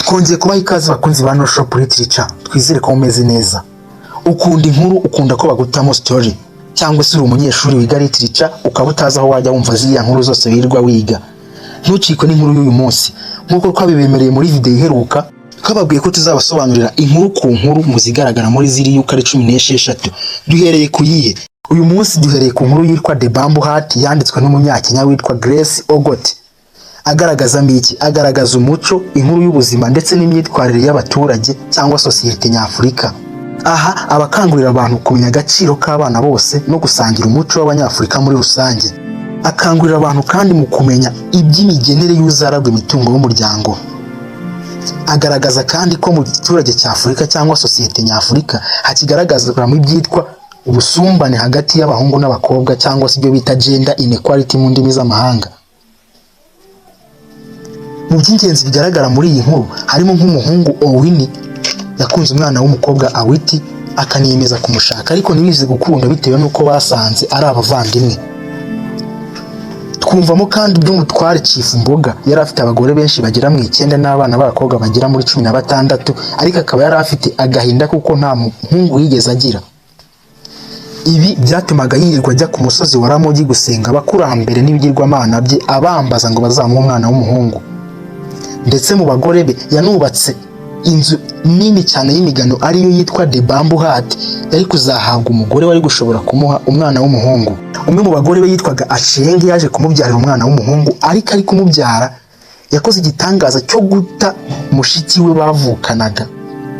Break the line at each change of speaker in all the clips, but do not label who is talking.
Twongeye kubaha ikaze bakunzi ba No Shop Literature, twizere ko umeze neza. Ukunda inkuru, ukunda ko bagutamo story, cyangwa se uri umunyeshuri wiga literature ukaba utazi aho wajya wumva ziriya nkuru zose wirirwa wiga. Ntucikwe n'inkuru y'uyu munsi, nk'uko twabibemereye muri video iheruka, twababwiye ko tuzabasobanurira inkuru ku nkuru mu zigaragara muri ziri yuko ari 16. Duhereye ku yihe? Uyu munsi duhereye ku nkuru yitwa The Bamboo Hat, yanditswe n'umunyakenya witwa Grace Ogot. Agaragaza mbiki? Agaragaza umuco, inkuru y'ubuzima ndetse n'imyitwarire y'abaturage cyangwa societe nyafurika. Aha abakangurira abantu kumenya agaciro k'abana bose no gusangira umuco w'abanyafurika muri rusange. Akangurira abantu kandi mu kumenya iby'imigenere y'uzaragwa imitungo y'umuryango. Agaragaza kandi ko mu giturage cy'Afurika cyangwa societe nyafurika hakigaragazwa mu byitwa ubusumbane hagati y'abahungu n'abakobwa cyangwa se ibyo bita gender inequality mu ndimi z'amahanga. Mu by'ingenzi bigaragara muri iyi nkuru harimo nk'umuhungu Owini yakunze umwana w'umukobwa Awiti akaniyemeza kumushaka, ariko ntibize gukunda bitewe n'uko basanze ari abavandimwe. Twumvamo kandi by'umutware Chief Mboga yari afite abagore benshi bagera mu 9 n'abana b'abakobwa bagera muri 16, ariko akaba yari afite agahinda kuko nta muhungu yigeze agira. Ibi byatumaga yirirwa ajya ku musozi wa Ramogi gusenga abakurambere n'ibigirwamana bye abambaza ngo bazamuhe umwana w'umuhungu. Ndetse mu bagore be yanubatse inzu nini cyane y'imigano ariyo yitwa The Bamboo Hat, yari kuzahabwa umugore wari gushobora kumuha umwana w'umuhungu. Umwe mu bagore be yitwaga Ashenge yaje kumubyarira umwana w'umuhungu, ariko ari kumubyara yakoze igitangaza cyo guta mushiki we bavukanaga.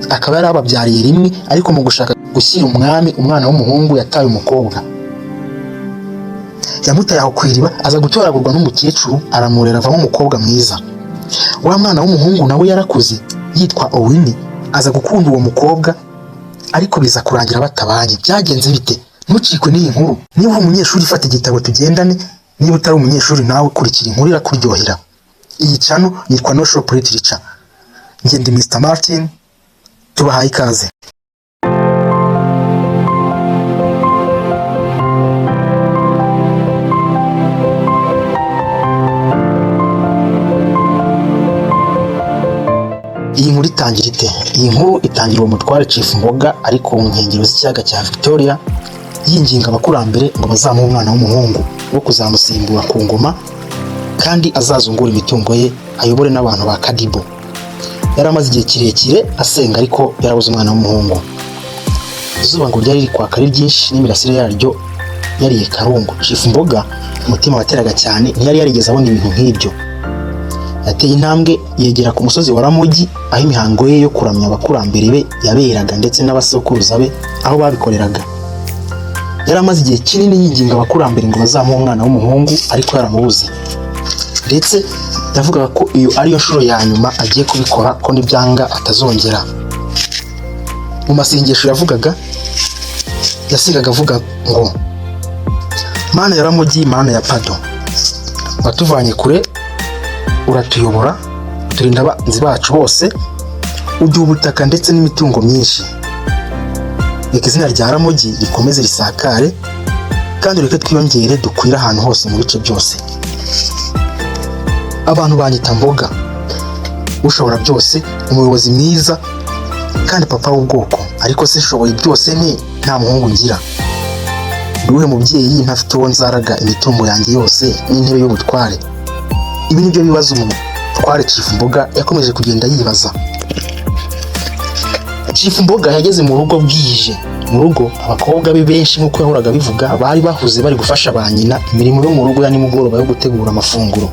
Akaba yari ababyariye rimwe, ariko mu gushaka gushyira umwami umwana w'umuhungu yataye umukobwa. Yamutaye aho kwiriba, aza gutoragurwa n'umukecuru aramurera avamo umukobwa mwiza. Wa mwana w'umuhungu nawe yarakuze yitwa Owini, aza gukunda uwo mukobwa, ariko biza kurangira batabanye. Byagenze bite? Ntucikwe n'iyi nkuru. Niba uri umunyeshuri fata igitabo tugendane, niba utari umunyeshuri nawe kurikira inkuru irakuryohera. Iyi channel yitwa No Shop Literature. Njye ndi Mr. Martin, tubahaye ikaze. Iyi nkuru itangira ite? Iyi nkuru itangira uwo mutware Chief Mboga ari ku nkengero z'ikiyaga cya Victoria, yinginga abakurambere ngo bazamuhe umwana w'umuhungu wo kuzamusimbura ku ngoma kandi azazungura imitungo ye ayobore n'abantu ba Kadibo. Yari amaze igihe kirekire asenga, ariko yarabuze umwana w'umuhungu. Izuba ngo ryari rikwaka ari ryinshi n'imirasire yaryo yariye karungu. Chief Mboga umutima wateraga cyane, ntiyari yarigeze abona ibintu nk'ibyo. Yateye intambwe yegera ku musozi wa Ramogi, aho imihango ye yo kuramya abakurambere be yaberaga ndetse n'abasokuruza be aho babikoreraga. Yari amaze igihe kinini yinginga abakurambere ngo bazamuhe umwana w'umuhungu, ariko yaramubuze. Ndetse yavugaga ko iyo ariyo nshuro ya nyuma agiye kubikora, ko nibyanga atazongera. Mu masengesho yavugaga, yasigaga avuga ngo Mana ya Ramogi, Mana ya Pado, watuvanye kure, uratuyobora, uturinda abanzi bacu bose, uduha ubutaka ndetse n'imitungo myinshi. Reka izina rya Ramogi rikomeze risakare, kandi reka twiyongere dukwira ahantu hose mu bice byose. Abantu banyita Mboga, ushobora byose, umuyobozi mwiza kandi papa w'ubwoko, ariko se shoboye byose nta muhungu ngira. Duhe mubyeyi ntafite uwo nzaraga imitungo yanjye yose n'intebe y'ubutware. Ibi nibyo bibazo umutware Chief Mboga yakomeje kugenda yibaza. Chief Mboga yageze mu rugo bwije. Mu rugo abakobwa be benshi nk'uko yahoraga bivuga bari bahuze bari gufasha ba nyina imirimo yo mu rugo ya nimugoroba yo gutegura amafunguro.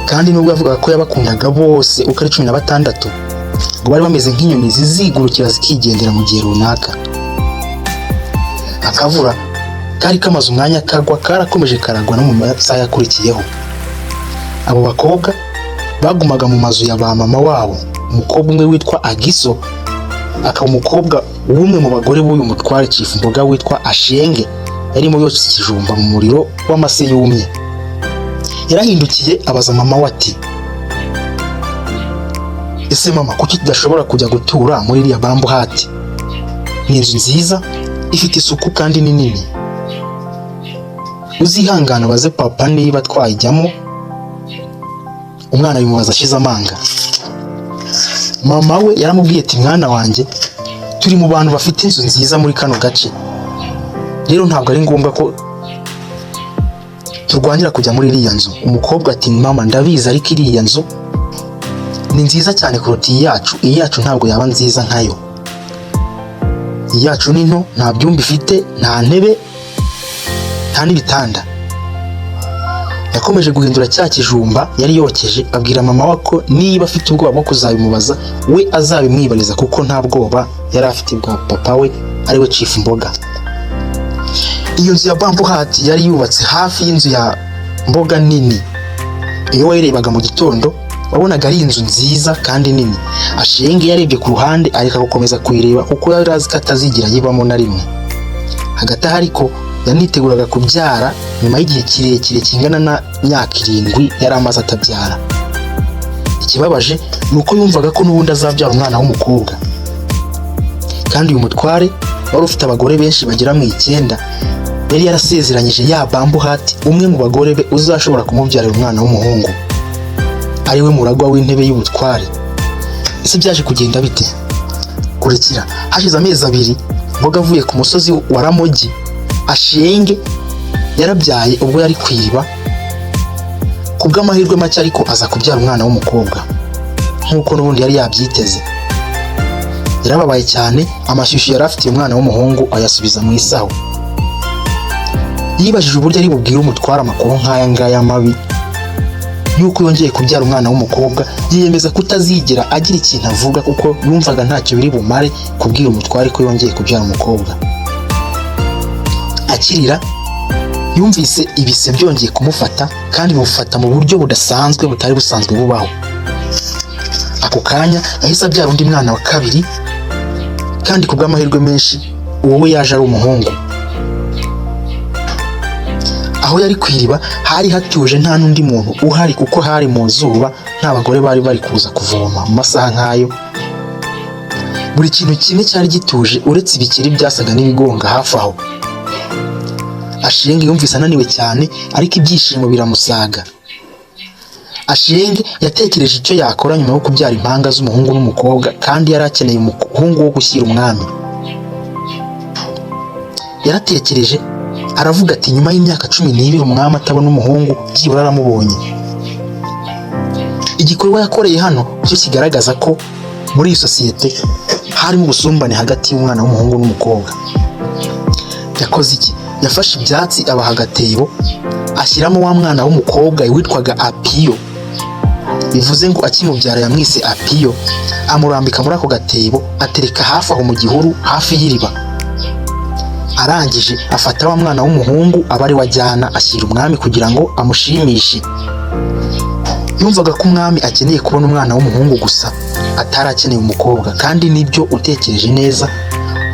Kandi nubwo yavugaga ko yabakundaga bose uko ari 16, ngo bari bameze nk'inyoni zizigurukira zikigendera mu gihe runaka. Akavura kari kamaze umwanya kagwa, karakomeje karagwa no mu masaha yakurikiyeho. Abo bakobwa bagumaga mu mazu ya ba mama wabo. Umukobwa umwe witwa Agiso akaba umukobwa w'umwe mu bagore b'uyu mutware Chief Mboga witwa Ashenge, yarimo yotsa ikijumba mu muriro w'amase yumye. Yarahindukiye abaza mama we ati, ese mama, kuki tudashobora kujya gutura muri iriya Bamboo Hat? Ni inzu nziza, ifite isuku kandi ni nini. Uzihangana baze papa niba twayijyamo. Umwana bimubaza ashize amanga. mama we yaramubwiye ati mwana wanjye turi mu bantu bafite inzu nziza muri kano gace, rero ntabwo ari ngombwa ko turwanira kujya muri iriya nzu. Umukobwa ati mama ndabizi ariko iriya nzu ni nziza cyane kuruta iyi yacu ntabwo yaba nziza nkayo, iyi yacu ni nto, nta byumba ifite, nta ntebe, nta n'ibitanda. Yakomeje guhindura cya kijumba yari yokeje, abwira mama we ko niba afite ubwoba bwo kuzabimubaza we azabimwibariza kuko nta bwoba yari afite bwa papa we ari we Chief Mboga. Iyo nzu ya Bamboo Hut yari yubatse hafi y'inzu ya Mboga nini. Iyo wayirebaga mu gitondo wabonaga ari inzu nziza kandi nini. Ashenge yarebye ku ruhande areka gukomeza kuyireba kuko yari azi ko atazigira yibamo na rimwe. Hagati aho ariko yaniteguraga kubyara nyuma y'igihe kirekire kingana na myaka 7 yari amaze atabyara. Ikibabaje ni uko yumvaga ko n'ubundi azabyara umwana w'umukobwa, kandi uyu mutware wari ufite abagore benshi bagera mu 9 yari yarasezeranyije ya Bamboo Hut umwe mu bagore be uzashobora kumubyarira umwana w'umuhungu ari we muragwa w'intebe y'ubutware. Ese byaje kugenda bite? Kurikira. Hashize amezi 2 Mboga avuye ku musozi wa Ramogi, Ashenge yarabyaye ubwo yari kwiriba. Kubw'amahirwe make ariko aza kubyara umwana w'umukobwa nk'uko n'ubundi yari yabyiteze. Yarababaye cyane, amashyushyu yari afitiye umwana w'umuhungu ayasubiza mu isaho. Yibajije uburyo ari bubwire umutwara amakuru nk'aya ngaya mabi yuko yongeye kubyara umwana w'umukobwa. Yiyemeza kutazigera agira ikintu avuga kuko yumvaga ntacyo biri bumare kubwira umutware ko yongeye kubyara umukobwa. Akirira yumvise ibise byongeye kumufata kandi bufata mu buryo budasanzwe butari busanzwe bubaho. Ako kanya yahise abyara undi mwana wa kabiri, kandi kubw'amahirwe menshi uwo we yaje ari umuhungu. Aho yari kwiriba hari hatuje, nta n'undi muntu uhari kuko hari mu zuba, nta bagore bari kuza kuvoma mu masaha nk'ayo. Buri kintu kimwe cyari gituje uretse ibikeri byasaga n'ibigonga hafi aho. Ashenge yumvise ananiwe cyane ariko ibyishimo biramusaga. Ashenge yatekereje icyo yakora nyuma yo kubyara impanga z'umuhungu n'umukobwa, kandi yari akeneye umuhungu wo gushyira umwami. Yaratekereje aravuga ati nyuma y'imyaka 12 umwami atabona umuhungu byibura aramubonye. Igikorwa yakoreye hano cyo kigaragaza ko muri iyi sosiyete harimo ubusumbane hagati y'umwana w'umuhungu n'umukobwa. Yakoze iki? Yafashe ibyatsi abaha agatebo, ashyiramo wa mwana w'umukobwa witwaga Apiyo. Bivuze ngo akimubyara yamwise Apiyo, amurambika muri ako gatebo atereka hafi aho mu gihuru hafi y'iriba. Arangije afata wa mwana w'umuhungu aba ari wajyana ashyira umwami kugira ngo amushimishe. Yumvaga ko umwami akeneye kubona umwana w'umuhungu gusa, atarakeneye umukobwa, kandi nibyo utekereje neza,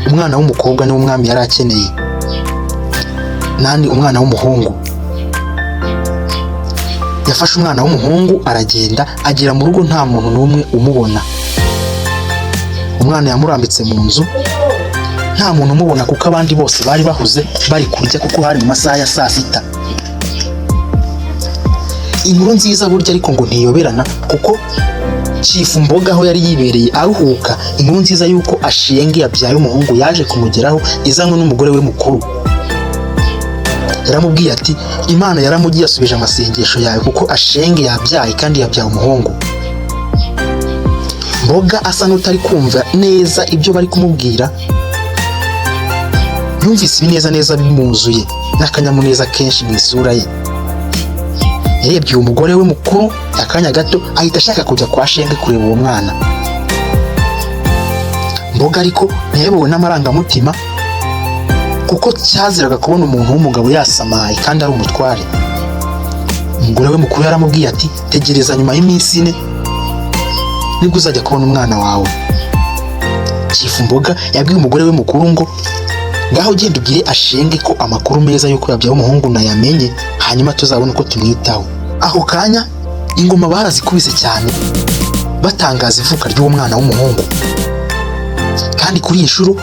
umwana w'umukobwa ni umwami yari akeneye. Nani umwana w'umuhungu? Yafashe umwana w'umuhungu aragenda agera mu rugo nta muntu n'umwe umubona. Umwana yamurambitse mu nzu, nta muntu umubona kuko abandi bose bari bahuze bari kurya kuko hari mu masaha ya saa 6. Inkuru nziza burya ariko ngo ntiyoberana kuko Chief Mboga aho yari yibereye aruhuka, inkuru nziza yuko Ashenge yabyaye umuhungu yaje kumugeraho izanwe n'umugore we mukuru. Yaramubwiye ati Imana yaramugiye asubije amasengesho yawe kuko Ashenge yabyaye kandi yabyaye umuhungu. Mboga asa n'utari kumva neza ibyo bari kumubwira, yumvise ibineza bimuzuye n'akanyamuneza kenshi mu isura ye. Yarebye umugore we mukuru akanya gato ahita ashaka kujya kwa Ashenge kureba uwo mwana. Mboga ariko ntiyayobowe n'amarangamutima kuko cyaziraga kubona umuntu w'umugabo yasamaye kandi ari umutware. Umugore we mukuru yaramubwiye ati tegereza nyuma y'iminsi 4 nibwo uzajya kubona umwana wawe. Chief Mboga yabwiye umugore we mukuru ngo ngaho genda ubwire Ashenge ko amakuru meza yuko yabyaye umuhungu nayamenye, hanyuma tuzabona uko tumwitaho. Aho kanya ingoma barazikubise cyane batangaza ivuka ry'uwo mwana w'umuhungu, kandi kuri iyi nshuro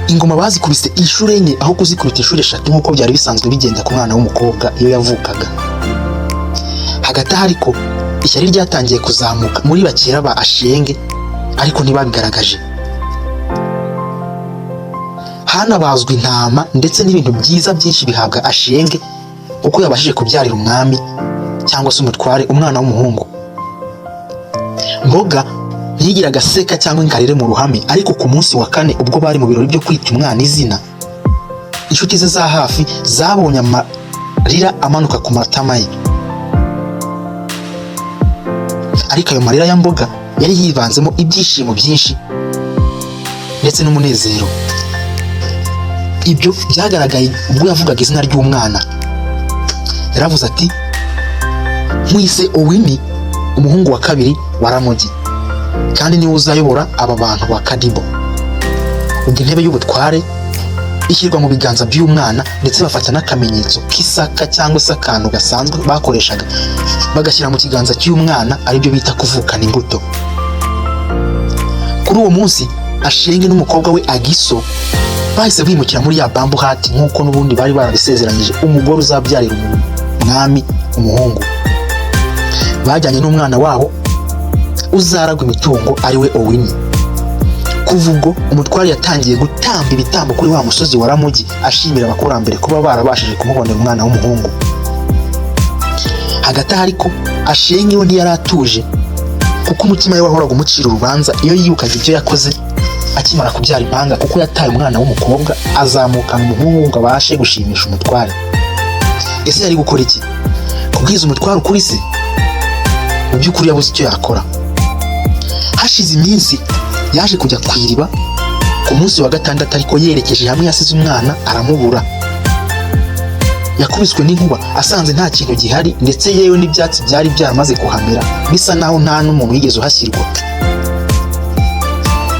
ingoma bazikubise inshuro 4 aho kuzikubita inshuro 3 nk'uko byari bisanzwe bigenda ku mwana w'umukobwa iyo yavukaga. Hagati aho ariko ishyari ryatangiye kuzamuka muri bakera ba Ashenge ariko ntibabigaragaje. Hanabazwe intama ndetse n'ibintu byiza byinshi bihabwa Ashenge kuko yabashije kubyarira umwami cyangwa se umutware umwana w'umuhungu. Mboga ntiyigiraga aseka cyangwa ngo arire mu ruhame, ariko ku munsi wa kane ubwo bari mu birori byo kwita umwana izina, inshuti ze za hafi zabonye amarira amanuka ku matama ye. Ariko ayo marira ya Mboga yari yivanzemo ibyishimo byinshi ndetse n'umunezero. Ibyo byagaragaye ubwo yavugaga izina ry'umwana. Yaravuze ati, nkwise Owini, umuhungu wa kabiri wa Ramogi, kandi niwe uzayobora aba bantu ba Kadibo. Ubwo intebe y'ubutware ishyirwa mu biganza by'umwana, ndetse bafata n'akamenyetso k'isaka cyangwa se akantu gasanzwe bakoreshaga bagashyira mu kiganza cy'umwana, aribyo bita kuvukana imbuto. Kuri uwo munsi Ashenge n'umukobwa we Agiso bahise bimukira muri ya bambu hati nk'uko n'ubundi bari barabisezeranyije umugore uzabyarira umwami umuhungu. Bajyanye n'umwana wabo uzaragwa imitungo ariwe Owini. Kuva ubwo umutware yatangiye gutamba ibitambo kuri wa musozi wa Ramogi ashimira abakurambere kuba barabashije kumubonera umwana w'umuhungu. Hagati aho ariko Ashenge we ntiyari atuje, kuko umutima we wahoraga umucira urubanza iyo yibukaga ibyo yakoze akimara kubyara impanga, kuko yataye umwana w'umukobwa azamukana umuhungu ngo abashe gushimisha umutware. Ese yari gukora iki? Kubwiza umutware ukuri se? Mu by'ukuri yabuze icyo yakora. Hashize iminsi yaje kujya ku iriba ku munsi wa gatandatu, ariko yerekeje hamwe yasize umwana aramubura. Yakubiswe n'inkuba asanze nta kintu gihari, ndetse yewe n'ibyatsi byari byaramaze kuhamera bisa naho nta n'umuntu wigeze uhashyirwa.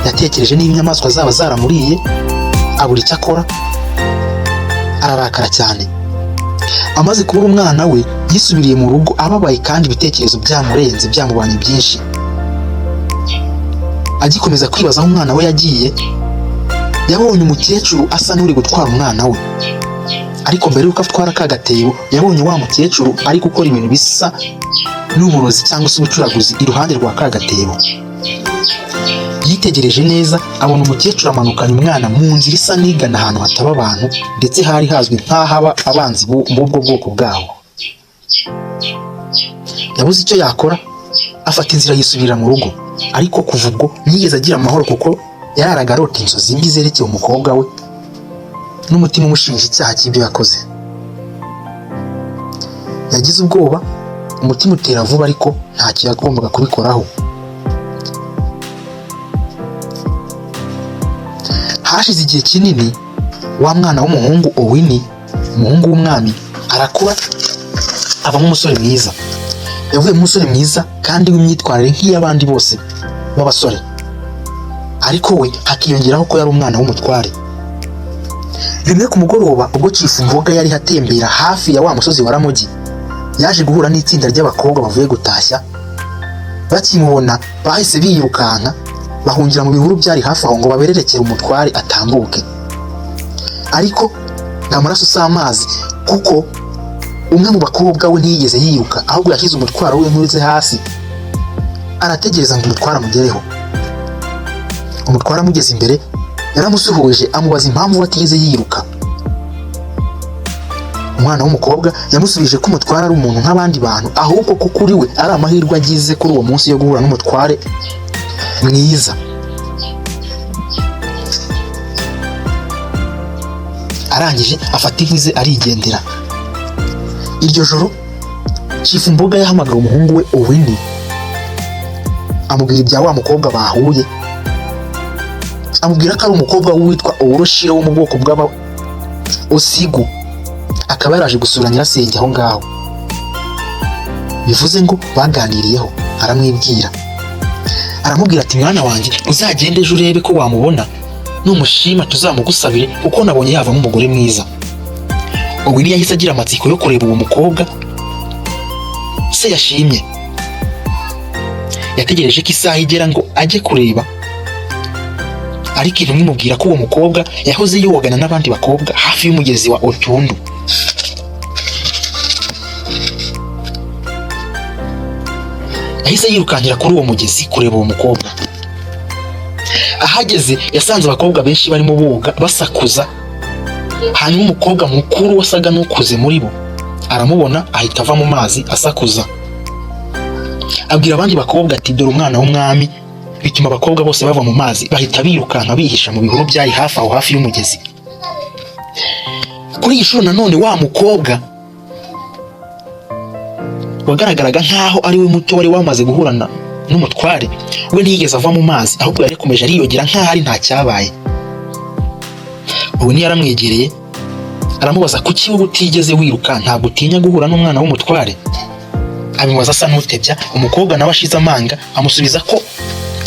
Yatekereje niba inyamaswa zaba zaramuriye, abura icyo akora, ararakara cyane. Amaze kubura umwana we yisubiriye mu rugo ababaye kandi ibitekerezo byamurenze byamubanye byinshi. Agikomeza kwibaza aho umwana we yagiye, yabonye umukecuru asa n'uri gutwara umwana we, ariko mbere y'uko atwara ka gatebo yabonye wa mukecuru ari gukora ibintu bisa n'uburozi cyangwa se ubucuraguzi iruhande rwa ka gatebo. Yitegereje neza abona umukecuru amanukanye umwana mu nzira isa n'igana ahantu hataba abantu, ndetse hari hazwi nk'ahaba abanzi b'ubwo bwoko bwaho. Yabuze icyo yakora, afata inzira yisubirira mu rugo, ariko kuva ubwo ntiyigeze agira amahoro, kuko yararaga arota inzozi mbi zerekeye umukobwa we n'umutima umushinja icyaha cy'ibyo yakoze. Yagize ubwoba, umutima utera vuba, ariko ntacyo yagombaga kubikoraho. Hashize igihe kinini, wa mwana w'umuhungu Owini, umuhungu w'umwami, arakura avamo umusore mwiza. Yavuye mu musore mwiza kandi w'imyitwarire nk'iy'abandi bose b'abasore, ariko we hakiyongeraho ko yari umwana w'umutware. Rimwe ku mugoroba ubwo Chief Mboga yari hatembera hafi ya wa musozi wa Ramogi, yaje guhura n'itsinda ry'abakobwa bavuye gutashya. Bakimubona bahise birukanka bahungira mu bihuru byari hafi aho ngo babererekere umutware atambuke. Ariko nta maraso si amazi, kuko umwe mu bakobwa we ntiyigeze yiruka, ahubwo yashyize umutwaro we nkurize hasi arategereza ngo umutware amugereho. Umutware amugeze imbere yaramusuhuje amubaza impamvu atigeze yiruka. Umwana w'umukobwa yamusubije ko umutware ari umuntu nk'abandi bantu, ahubwo ko kuri we ari amahirwe agize kuri uwo munsi yo guhura n'umutware mwiza. Arangije afata inkwi ze arigendera. Iryo joro Chief Mboga yahamagara umuhungu we Owini, amubwira ibya wa mukobwa bahuye, amubwira ko ari umukobwa witwa Oroshiro wo mu bwoko bw'aba Osigu, akaba yaraje gusura nyirasenge aho ngaho. Bivuze ngo baganiriyeho, aramwibwira, aramubwira ati, mwana wanjye uzagende ejo urebe ko wamubona, numushima tuzamugusabire kuko nabonye yavamo umugore mwiza. Owini yahise agira amatsiko yo kureba uwo mukobwa se yashimye. Yategereje ko isaha igera ngo ajye kureba, ariko intumwa imubwira ko uwo mukobwa yahoze yogana n'abandi bakobwa hafi y'umugezi wa Otundu. Yahise yirukankira kuri uwo mugezi kureba uwo mukobwa. Ahageze yasanze abakobwa benshi barimo boga basakuza, hanyuma umukobwa mukuru wasaga n'ukuze muri bo aramubona ahita ava mu mazi asakuza. Abwira abandi bakobwa ati dore umwana w'umwami, bituma abakobwa bose bava mu mazi bahita birukanka bihisha mu bihuru byari hafi aho hafi y'umugezi. Kuri iyi shuro nanone wa mukobwa wagaragaraga nk'aho ari we muto wari wamaze guhurana n'umutware, we ntiyigeze ava mu mazi, ahubwo yari yakomeje ariyogera nk'aho ari nta cyabaye. Ubu ni yaramwegereye aramubaza kuki wowe utigeze wiruka, ntabwo utinya guhura n'umwana w'umutware? Abimubaza asa n'utebya. Umukobwa nawe ashize amanga amusubiza ko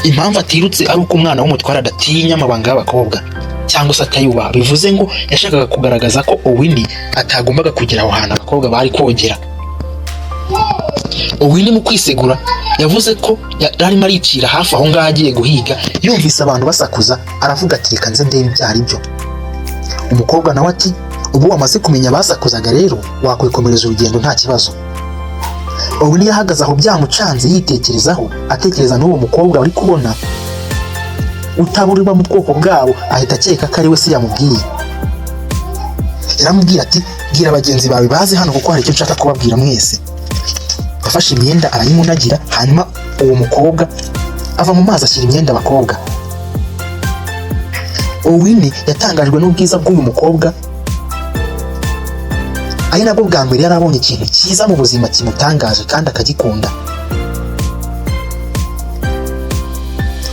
impamvu atirutse ari uko umwana w'umutware adatinya amabanga y'abakobwa cyangwa se atayubaha. Bivuze ngo yashakaga kugaragaza ko Owini atagombaga kugera aho hantu abakobwa bari kogera. Owini mu kwisegura yavuze ko yarimo aricira hafi aho ngaho agiye guhiga, yumvise abantu basakuza aravuga ati reka nze ndebe ibyo ari byo. Umukobwa nawe ati ubu wamaze kumenya abasakuzaga rero wakwikomereza urugendo nta kibazo. Owini yahagaze aho byamucanze yitekerezaho, atekereza n'uwo mukobwa wari kubona utaburirwa mu bwoko bwabo, ahita akeka ko ari we se yamubwiye. Yaramubwira ati bwira bagenzi bawe baze hano kuko hari icyo nshaka kubabwira mwese. Yafashe imyenda arayimunagira, hanyuma uwo mukobwa ava mu mazi ashyira imyenda abakobwa. Owini yatangajwe n'ubwiza bw'uyu mukobwa, ari nabwo bwa mbere yari abonye ikintu cyiza mu buzima kimutangaje kandi akagikunda.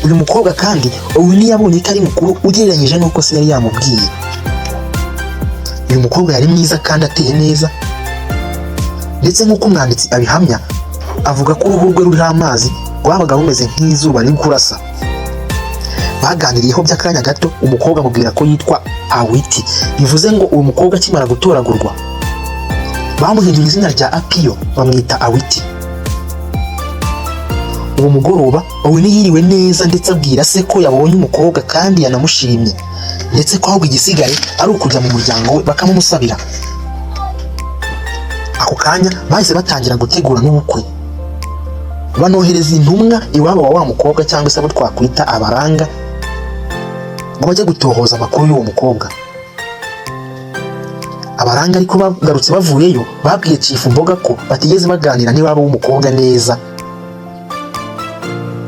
Uyu mukobwa kandi Owini yabonye ko ari mukuru ugereranyije n'uko se yari yamubwiye. Uyu mukobwa yari mwiza kandi ateye neza, ndetse nk'uko umwanditsi abihamya avuga ko uruhu rwe ruriho amazi rwabaga rumeze nk'izuba riri kurasa. Baganiriyeho by'akanya gato, umukobwa amubwira ko yitwa Awiti. Bivuze ngo uwo mukobwa akimara gutoragurwa bamuhindura izina rya Apiyo bamwita Awiti. Uwo mugoroba Owini yiriwe neza, ndetse abwira se ko yabonye umukobwa kandi yanamushimye, ndetse ko ahubwo igisigaye ari ukujya mu muryango we bakamumusabira. Ako kanya bahise batangira gutegura n'ubukwe, banohereza intumwa iwabo wa mukobwa cyangwa se abo twakwita abaranga ngo bajye gutohoza amakuru y'uwo mukobwa. Abaranga ariko bagarutse bavuyeyo babwiye Chief Mboga ko batigeze baganira n'iwabo w'umukobwa neza,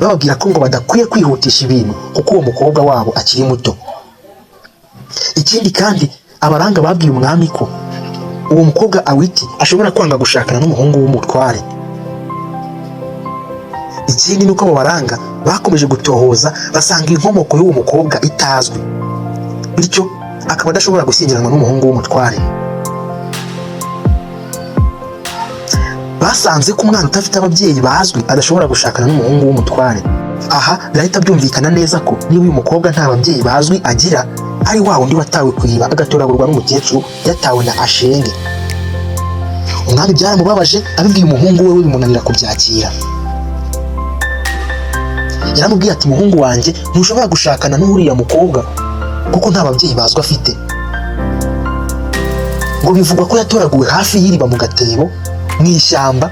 bababwira ko ngo badakwiye kwihutisha ibintu kuko uwo mukobwa wabo akiri muto. Ikindi kandi abaranga babwiye umwami ko uwo mukobwa Awiti ashobora kwanga gushakana n'umuhungu w'umutware. Ikindi nuko abo baranga bakomeje gutohoza basanga inkomoko y'uwo mukobwa itazwi, bityo akaba adashobora gushyingiranwa n'umuhungu w'umutware. Basanze ko umwana udafite ababyeyi bazwi adashobora gushakana n'umuhungu w'umutware. Aha birahita byumvikana neza ko niba uyu mukobwa nta babyeyi bazwi agira, ari wa wundi watawe kwiba agatoragurwa n'umukecuru yatawe na Ashenge. Umwami byaramubabaje, abibwiye umuhungu we bimunanira kubyakira. Yaramubwiye ati muhungu wanjye ntushobora gushakana n'uriya mukobwa kuko nta babyeyi bazwi afite. Ngo bivugwa ko yatoraguwe hafi y'iriba mu gatebo mu ishyamba,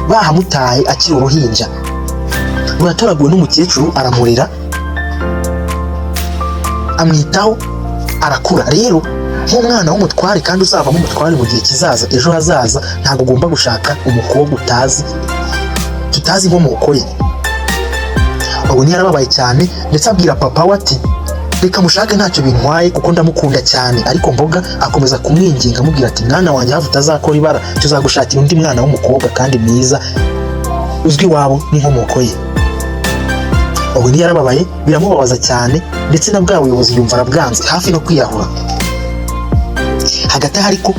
bahamutaye akiri uruhinja. Ngo yatoraguwe n'umukecuru aramurera amwitaho arakura. Rero nk'umwana w'umutware kandi uzavamo umutware mu gihe kizaza ejo hazaza, ntabwo ugomba gushaka umukobwa tutazi inkomoko ye. Ubu yarababaye cyane, ndetse abwira papa we ati reka mushake ntacyo bintwaye kuko ndamukunda cyane. Ariko Mboga akomeza kumwinginga amubwira ati mwana wanjye hafi utazakora ibara, tuzagushakira undi mwana w'umukobwa kandi mwiza uzwi iwabo n'inkomoko ye. Ubu yarababaye biramubabaza cyane, ndetse na bwa buyobozi yumva arabwanze hafi no kwiyahura. Hagati aho ariko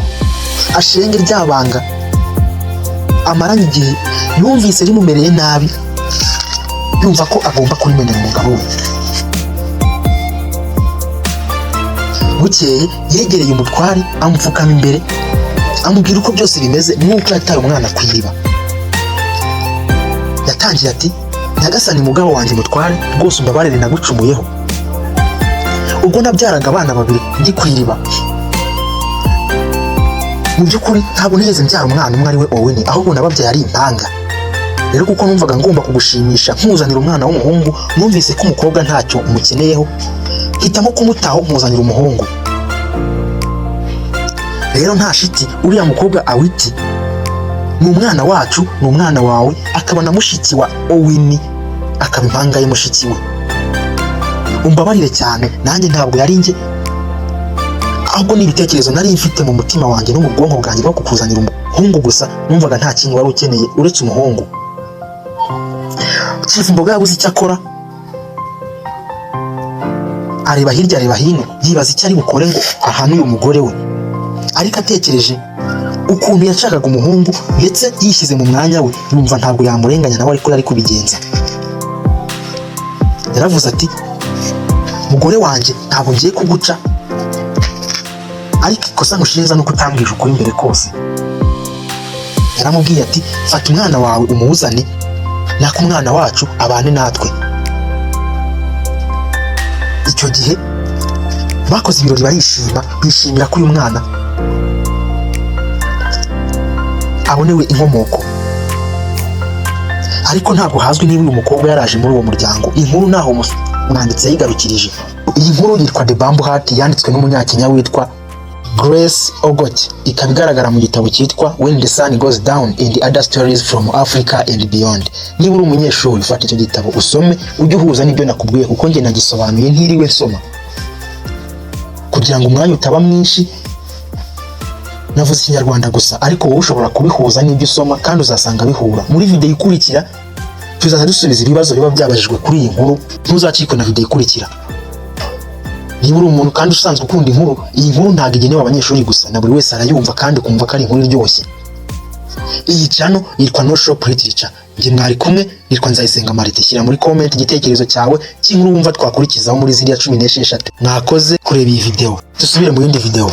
Ashenge ryabanga amaranye igihe yumvise rimumereye nabi, yumva ko agomba kurimenera umugabo we. Bukeye yegereye umutware amupfukama imbere amubwira uko byose bimeze nk'uko yataye umwana ku iriba. Yatangiye ati nyagasani mugabo wanjye mutware, rwose umbabarire nagucumuyeho. Ubwo nabyaraga abana babiri ndi ku iriba, mu by'ukuri ntabwo nigeze mbyara umwana umwe ari we Owini, ahubwo nababyaye ari impanga. rero kuko numvaga ngomba kugushimisha nkuzanira umwana w'umuhungu, numvise ko umukobwa ntacyo umukeneyeho, hitamo kumutaho nkuzanira umuhungu. Rero nta shiti, uriya mukobwa Awiti ni umwana wacu, ni umwana wawe, akaba na mushiki wa Owini, akaba impanga ye mushiki we. Umbabarire cyane, nanjye ntabwo yari njye, ahubwo ni ibitekerezo nari mfite mu mutima wanjye no mu bwonko bwanjye bwo kukuzanira umuhungu gusa. Numvaga nta kintu wari ukeneye uretse umuhungu. Chief Mboga yabuze icyo akora, areba hirya areba hino, yibaza icyo ari bukore ngo ahane uyu mugore we. Ariko atekereje ukuntu yashakaga umuhungu ndetse yishyize mu mwanya we, yumva ntabwo yamurenganya nawe ariko yari kubigenza. Yaravuze ati, mugore wanjye ntabwo ngiye kuguca, ariko ikosa nkushinja no kutambwije ukuri mbere kose. Yaramubwiye ati, fata umwana wawe umuzane, nako umwana wacu abane natwe. Icyo gihe bakoze ibirori barishima, bishimira ko uyu mwana abonewe inkomoko. Ariko ntabwo hazwi niba uyu mukobwa yaraje muri uwo muryango. Inkuru naho umwanditsi yayigarukirije. Iyi nkuru yitwa The Bamboo Heart, yanditswe n'umunyakenya witwa Grace Ogot, ikaba igaragara mu gitabo cyitwa When the Sun Goes Down and Other Stories from Africa and Beyond. Niba uri umunyeshuri, fata icyo gitabo usome, ujye uhuza n'ibyo nakubwiye, kuko njye nagisobanuye ntiriwe nsoma kugira ngo umwanya utaba mwinshi. Navuze Ikinyarwanda gusa, ariko wowe ushobora kubihuza n'ibyo usoma kandi uzasanga bihura. Muri video ikurikira tuzaza dusubiza ibibazo biba byabajijwe kuri iyi nkuru, ntuzacikwe na video ikurikira. Niba uri umuntu kandi usanzwe ukunda inkuru, iyi nkuru ntabwo igenewe abanyeshuri gusa, na buri wese arayumva kandi kumva ko ari inkuru iryoshye. Iyi channel yitwa No Shop Literature. Njye mwari kumwe, nitwa Nzayisenga Marite. Shyira muri comment igitekerezo cyawe cy'inkuru wumva twakurikizaho muri ziriya 16. Mwakoze kureba iyi video. Dusubire mu yindi video.